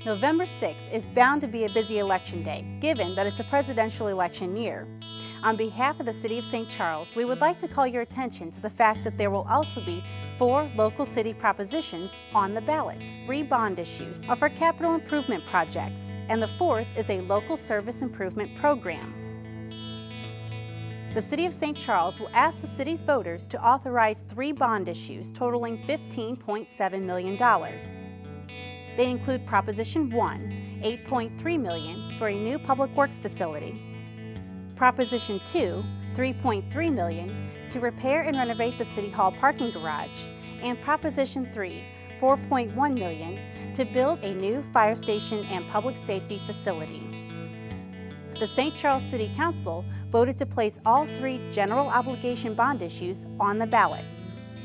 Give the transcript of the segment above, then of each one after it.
November 6th is bound to be a busy election day, given that it's a presidential election year. On behalf of the City of St. Charles, we would like to call your attention to the fact that there will also be 4 local city propositions on the ballot. 3 bond issues are for capital improvement projects, and the 4th is a local service improvement program. The City of St. Charles will ask the city's voters to authorize 3 bond issues totaling $15.7 million. They include Proposition 1, $8.3 million for a new public works facility, Proposition 2, $3.3 million to repair and renovate the City Hall parking garage, and Proposition 3, $4.1 million to build a new fire station and public safety facility. The St. Charles City Council voted to place all 3 general obligation bond issues on the ballot.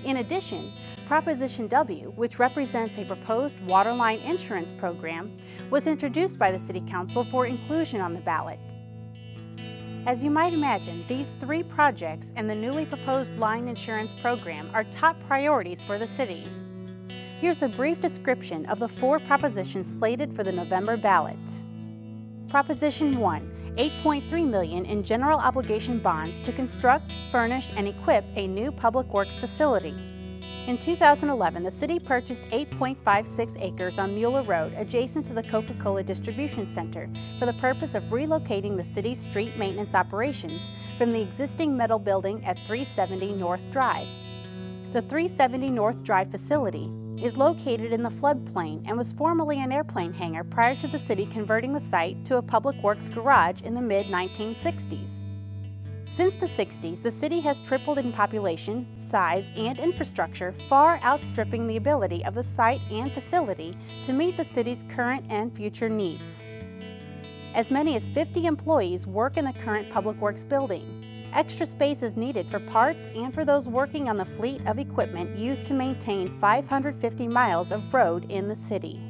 In addition, Proposition W, which represents a proposed waterline insurance program, was introduced by the City Council for inclusion on the ballot. As you might imagine, these 3 projects and the newly proposed line insurance program are top priorities for the city. Here's a brief description of the 4 propositions slated for the November ballot. Proposition 1, $8.3 million in general obligation bonds to construct, furnish, and equip a new public works facility. In 2011, the city purchased 8.56 acres on Mueller Road adjacent to the Coca-Cola Distribution Center for the purpose of relocating the city's street maintenance operations from the existing metal building at 370 North Drive. The 370 North Drive facility is located in the floodplain and was formerly an airplane hangar prior to the city converting the site to a public works garage in the mid-1960s. Since the 60s, the city has tripled in population, size, and infrastructure, far outstripping the ability of the site and facility to meet the city's current and future needs. As many as 50 employees work in the current public works building. Extra space is needed for parts and for those working on the fleet of equipment used to maintain 550 miles of road in the city.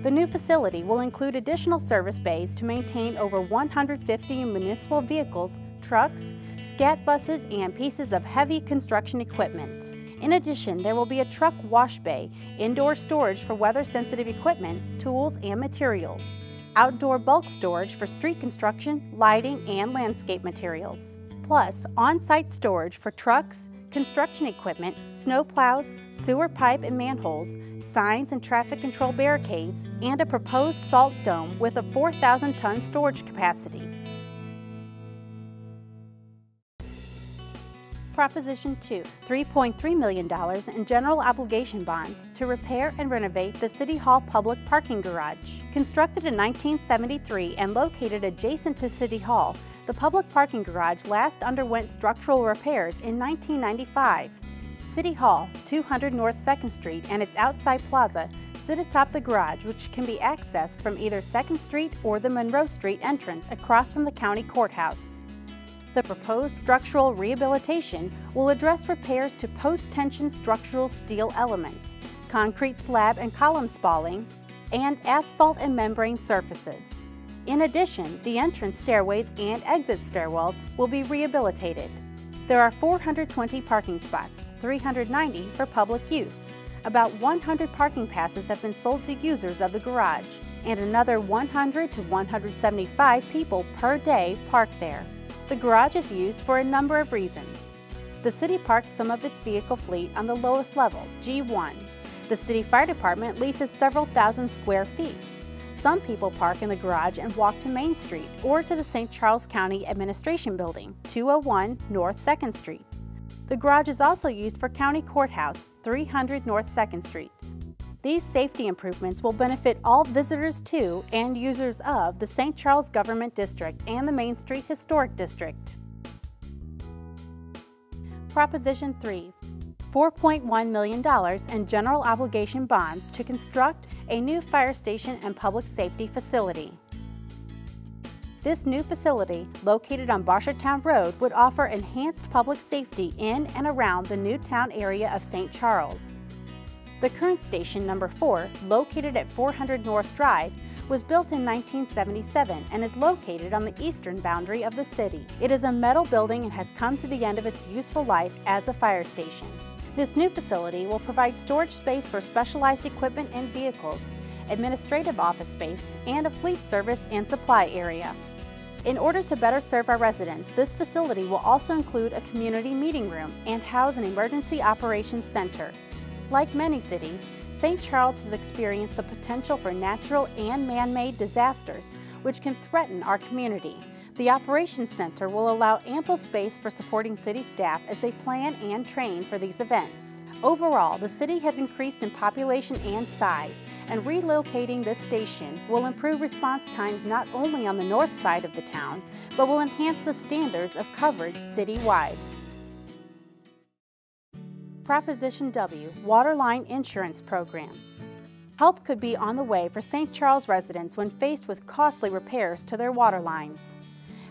The new facility will include additional service bays to maintain over 150 municipal vehicles, trucks, scat buses, and pieces of heavy construction equipment. In addition, there will be a truck wash bay, indoor storage for weather-sensitive equipment, tools, and materials, outdoor bulk storage for street construction, lighting, and landscape materials, plus on-site storage for trucks, construction equipment, snow plows, sewer pipe and manholes, signs and traffic control barricades, and a proposed salt dome with a 4,000-ton storage capacity. Proposition 2, $3.3 million in general obligation bonds to repair and renovate the City Hall public parking garage. Constructed in 1973 and located adjacent to City Hall, the public parking garage last underwent structural repairs in 1995. City Hall, 200 North 2nd Street, and its outside plaza sit atop the garage, which can be accessed from either 2nd Street or the Monroe Street entrance across from the county courthouse. The proposed structural rehabilitation will address repairs to post-tension structural steel elements, concrete slab and column spalling, and asphalt and membrane surfaces. In addition, the entrance stairways and exit stairwells will be rehabilitated. There are 420 parking spots, 390 for public use. About 100 parking passes have been sold to users of the garage, and another 100 to 175 people per day park there. The garage is used for a number of reasons. The city parks some of its vehicle fleet on the lowest level, G1. The city fire department leases several thousand square feet. Some people park in the garage and walk to Main Street or to the St. Charles County Administration Building, 201 North 2nd Street. The garage is also used for County Courthouse, 300 North 2nd Street. These safety improvements will benefit all visitors to and users of the St. Charles Government District and the Main Street Historic District. Proposition 3, $4.1 million in general obligation bonds to construct a new fire station and public safety facility. This new facility, located on Barshatown Road, would offer enhanced public safety in and around the new town area of St. Charles. The current station, number 4, located at 400 North Drive, was built in 1977 and is located on the eastern boundary of the city. It is a metal building and has come to the end of its useful life as a fire station. This new facility will provide storage space for specialized equipment and vehicles, administrative office space, and a fleet service and supply area. In order to better serve our residents, this facility will also include a community meeting room and house an emergency operations center. Like many cities, St. Charles has experienced the potential for natural and man-made disasters, which can threaten our community. The Operations Center will allow ample space for supporting city staff as they plan and train for these events. Overall, the city has increased in population and size, and relocating this station will improve response times not only on the north side of the town, but will enhance the standards of coverage citywide. Proposition W, Waterline Insurance Program. Help could be on the way for St. Charles residents when faced with costly repairs to their water lines.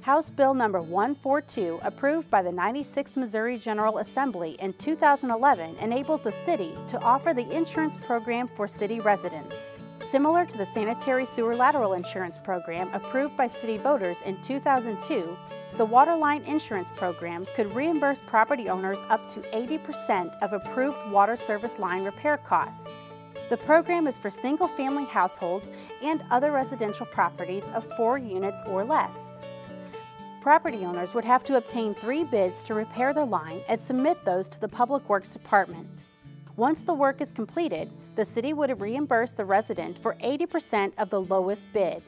House Bill number 142, approved by the 96th Missouri General Assembly in 2011, enables the city to offer the insurance program for city residents. Similar to the Sanitary Sewer Lateral Insurance Program approved by city voters in 2002, the Waterline Insurance Program could reimburse property owners up to 80% of approved water service line repair costs. The program is for single-family households and other residential properties of 4 units or less. Property owners would have to obtain 3 bids to repair the line and submit those to the Public Works Department. Once the work is completed, the city would reimburse the resident for 80% of the lowest bid.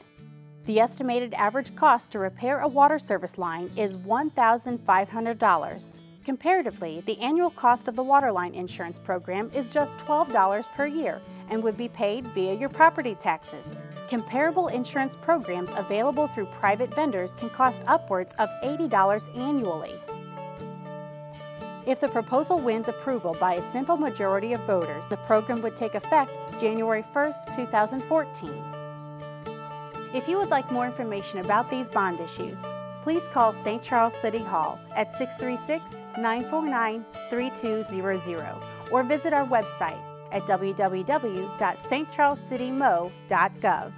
The estimated average cost to repair a water service line is $1,500. Comparatively, the annual cost of the Waterline Insurance Program is just $12 per year and would be paid via your property taxes. Comparable insurance programs available through private vendors can cost upwards of $80 annually. If the proposal wins approval by a simple majority of voters, the program would take effect January 1st, 2014. If you would like more information about these bond issues, please call St. Charles City Hall at 636-949-3200 or visit our website at www.stcharlescitymo.gov.